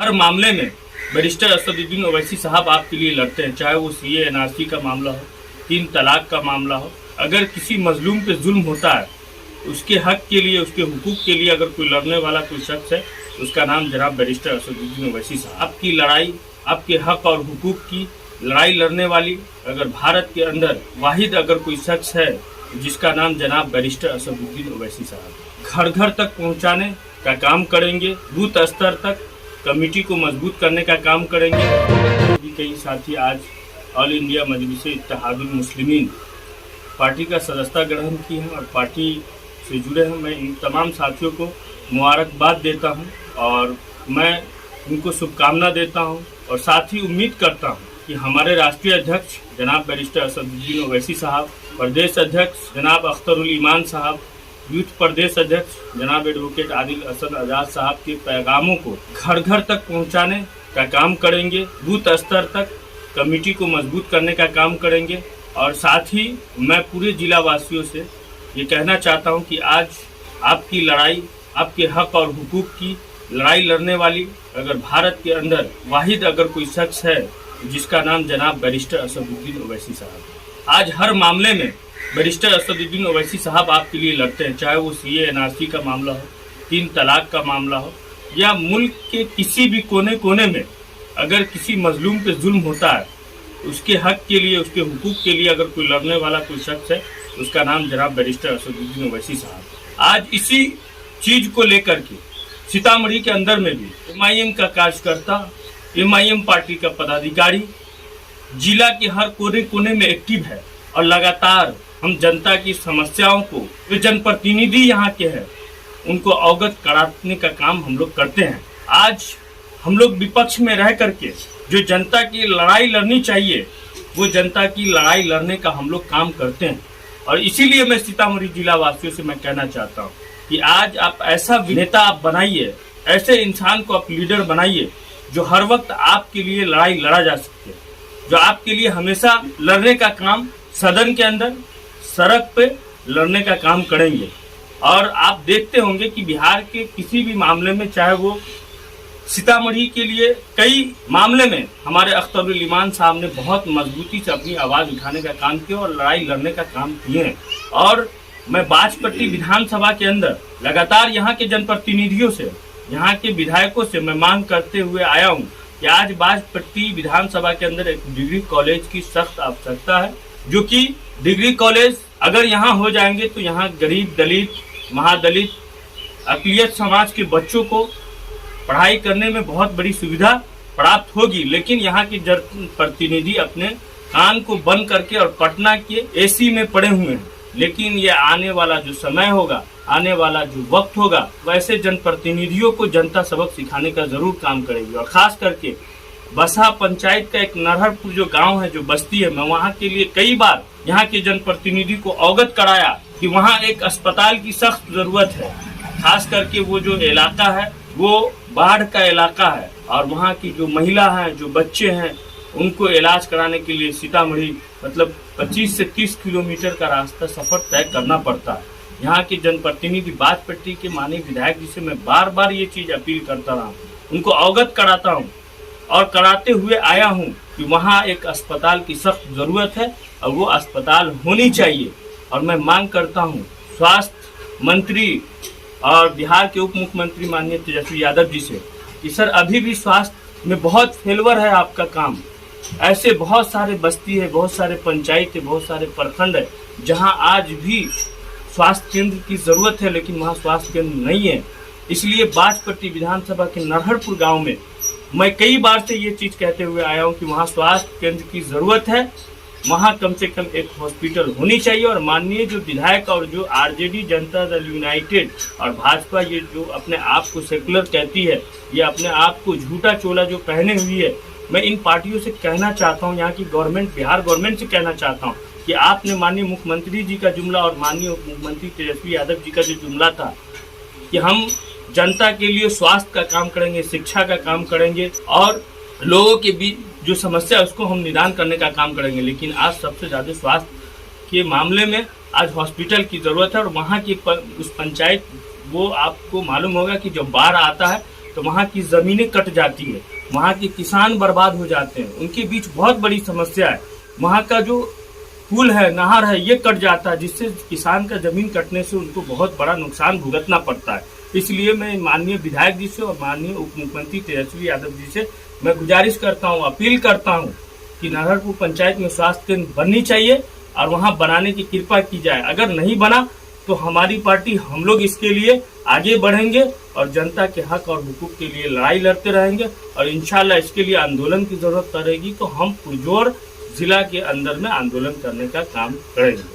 हर मामले में बैरिस्टर असदुद्दीन ओवैसी साहब आपके लिए लड़ते हैं, चाहे वो सीए एनआरसी का मामला हो, 3 तलाक का मामला हो। अगर किसी मजलूम पे जुल्म होता है, उसके हक के लिए, उसके हुकूक के लिए अगर कोई लड़ने वाला कोई शख्स है, उसका नाम जनाब बैरिस्टर असदुद्दीन ओवैसी साहब। आपकी लड़ाई, आपके हक और हुकूक की लड़ाई लड़ने वाली अगर भारत के अंदर वाहिद अगर कोई शख्स है, जिसका नाम जनाब बैरिस्टर असदुद्दीन ओवैसी साहब। घर घर तक पहुंचाने का काम करेंगे, बूथ स्तर तक कमेटी को मजबूत करने का काम करेंगे। कई साथी आज ऑल इंडिया मजलिस इत्तेहादुल मुस्लिमीन पार्टी का सदस्यता ग्रहण की है और पार्टी से जुड़े हैं। मैं इन तमाम साथियों को मुबारकबाद देता हूं और मैं उनको शुभकामना देता हूं और साथ ही उम्मीद करता हूं कि हमारे राष्ट्रीय अध्यक्ष जनाब बैरिस्टर असदुद्दीन ओवैसी साहब, प्रदेश अध्यक्ष जनाब अख्तरुल ईमान साहब, यूथ प्रदेश अध्यक्ष जनाब एडवोकेट आदिल असद आजाद साहब के पैगामों को घर घर तक पहुंचाने का काम करेंगे, बूथ स्तर तक कमेटी को मजबूत करने का काम करेंगे। और साथ ही मैं पूरे जिला वासियों से ये कहना चाहता हूं कि आज आपकी लड़ाई, आपके हक और हुकूक की लड़ाई लड़ने वाली अगर भारत के अंदर वाहिद अगर कोई शख्स है, जिसका नाम जनाब बैरिस्टर असदुद्दीन ओवैसी साहब। आज हर मामले में बैरिस्टर असदुद्दीन ओवैसी साहब आपके लिए लड़ते हैं, चाहे वो सीए एनआरसी का मामला हो, 3 तलाक का मामला हो, या मुल्क के किसी भी कोने कोने में अगर किसी मजलूम पे जुल्म होता है, उसके हक के लिए, उसके हुकूक के लिए अगर कोई लड़ने वाला कोई शख्स है, उसका नाम जनाब बैरिस्टर असदुद्दीन ओवैसी साहब। आज इसी चीज को लेकर के सीतामढ़ी के अंदर में भी एमआईएम का कार्यकर्ता, एमआईएम पार्टी का पदाधिकारी जिला के हर कोने कोने में एक्टिव है और लगातार हम जनता की समस्याओं को, जो जनप्रतिनिधि यहाँ के हैं, उनको अवगत कराने का काम हम लोग करते हैं। आज हम लोग विपक्ष में रह करके जो जनता की लड़ाई लड़नी चाहिए, वो जनता की लड़ाई लड़ने का हम लोग काम करते हैं। और इसीलिए मैं सीतामढ़ी जिला वासियों से मैं कहना चाहता हूँ कि आज आप ऐसा नेता आप बनाइए, ऐसे इंसान को आप लीडर बनाइए जो हर वक्त आपके लिए लड़ाई लड़ा जा सके, जो आपके लिए हमेशा लड़ने का काम सदन के अंदर, सड़क पे लड़ने का काम करेंगे। और आप देखते होंगे कि बिहार के किसी भी मामले में, चाहे वो सीतामढ़ी के लिए कई मामले में हमारे अख्तरुल ईमान साहब ने बहुत मजबूती से अपनी आवाज़ उठाने का काम किया और लड़ाई लड़ने का काम किए हैं। और मैं बाजपट्टी विधानसभा के अंदर लगातार यहाँ के जनप्रतिनिधियों से, यहाँ के विधायकों से मैं मांग करते हुए आया हूँ कि आज बाजपट्टी विधानसभा के अंदर एक डिग्री कॉलेज की सख्त आवश्यकता है, जो कि डिग्री कॉलेज अगर यहाँ हो जाएंगे तो यहाँ गरीब, दलित, महादलित, अक़लियत समाज के बच्चों को पढ़ाई करने में बहुत बड़ी सुविधा प्राप्त होगी। लेकिन यहाँ के प्रतिनिधि अपने कान को बंद करके और पटना के एसी में पड़े हुए हैं। लेकिन ये आने वाला जो समय होगा, आने वाला जो वक्त होगा, वैसे जनप्रतिनिधियों को जनता सबक सिखाने का जरूर काम करेगी। और खास करके बसहा पंचायत का एक नरहरपुर जो गांव है, जो बस्ती है, मैं वहां के लिए कई बार यहाँ के जनप्रतिनिधि को अवगत कराया कि वहाँ एक अस्पताल की सख्त जरूरत है। खास करके वो जो इलाका है वो बाढ़ का इलाका है और वहाँ की जो महिला हैं, जो बच्चे हैं, उनको इलाज कराने के लिए सीतामढ़ी मतलब 25 से 30 किलोमीटर का रास्ता सफर तय करना पड़ता है। यहाँ के जनप्रतिनिधि बाजपट्टी के माननीय विधायक जी से मैं बार बार ये चीज अपील करता रहा हूँ, उनको अवगत कराता हूँ और कराते हुए आया हूँ कि वहाँ एक अस्पताल की सख्त जरूरत है और वो अस्पताल होनी चाहिए। और मैं मांग करता हूँ स्वास्थ्य मंत्री और बिहार के उप मुख्यमंत्री माननीय तेजस्वी यादव जी से कि सर, अभी भी स्वास्थ्य में बहुत फेलवर है आपका काम। ऐसे बहुत सारे बस्ती है, बहुत सारे पंचायत है, बहुत सारे प्रखंड है जहां आज भी स्वास्थ्य केंद्र की जरूरत है, लेकिन वहां स्वास्थ्य केंद्र नहीं है। इसलिए बाजपट्टी विधानसभा के नरहरपुर गांव में मैं कई बार से ये चीज कहते हुए आया हूं कि वहां स्वास्थ्य केंद्र की जरूरत है, वहां कम से कम एक हॉस्पिटल होनी चाहिए। और माननीय जो विधायक और जो आरजेडी, जनता दल यूनाइटेड और भाजपा, ये जो अपने आप को सेकुलर कहती है, ये अपने आप को झूठा चोला जो पहने हुई है, मैं इन पार्टियों से कहना चाहता हूं, यहाँ की गवर्नमेंट, बिहार गवर्नमेंट से कहना चाहता हूं कि आपने माननीय मुख्यमंत्री जी का जुमला और माननीय उप मुख्यमंत्री तेजस्वी यादव जी का जो जुमला था कि हम जनता के लिए स्वास्थ्य का काम करेंगे, शिक्षा का काम करेंगे और लोगों के बीच जो समस्या है उसको हम निदान करने का काम करेंगे, लेकिन आज सबसे ज़्यादा स्वास्थ्य के मामले में आज हॉस्पिटल की ज़रूरत है। और वहाँ की उस पंचायत, वो आपको मालूम होगा कि जब बाढ़ आता है तो वहाँ की ज़मीनें कट जाती है, वहाँ के किसान बर्बाद हो जाते हैं, उनके बीच बहुत बड़ी समस्या है। वहाँ का जो पुल है, नहर है, ये कट जाता है, जिससे किसान का ज़मीन कटने से उनको बहुत बड़ा नुकसान भुगतना पड़ता है। इसलिए मैं माननीय विधायक जी से और माननीय उप मुख्यमंत्री तेजस्वी यादव जी से मैं गुजारिश करता हूँ, अपील करता हूँ कि नारायणपुर पंचायत में स्वास्थ्य केंद्र बननी चाहिए और वहाँ बनाने की कृपा की जाए। अगर नहीं बना तो हमारी पार्टी, हम लोग इसके लिए आगे बढ़ेंगे और जनता के हक और हुकूक के लिए लड़ाई लड़ते रहेंगे और इंशाल्लाह इसके लिए आंदोलन की जरूरत पड़ेगी तो हम पुरजोर जिला के अंदर में आंदोलन करने का काम करेंगे।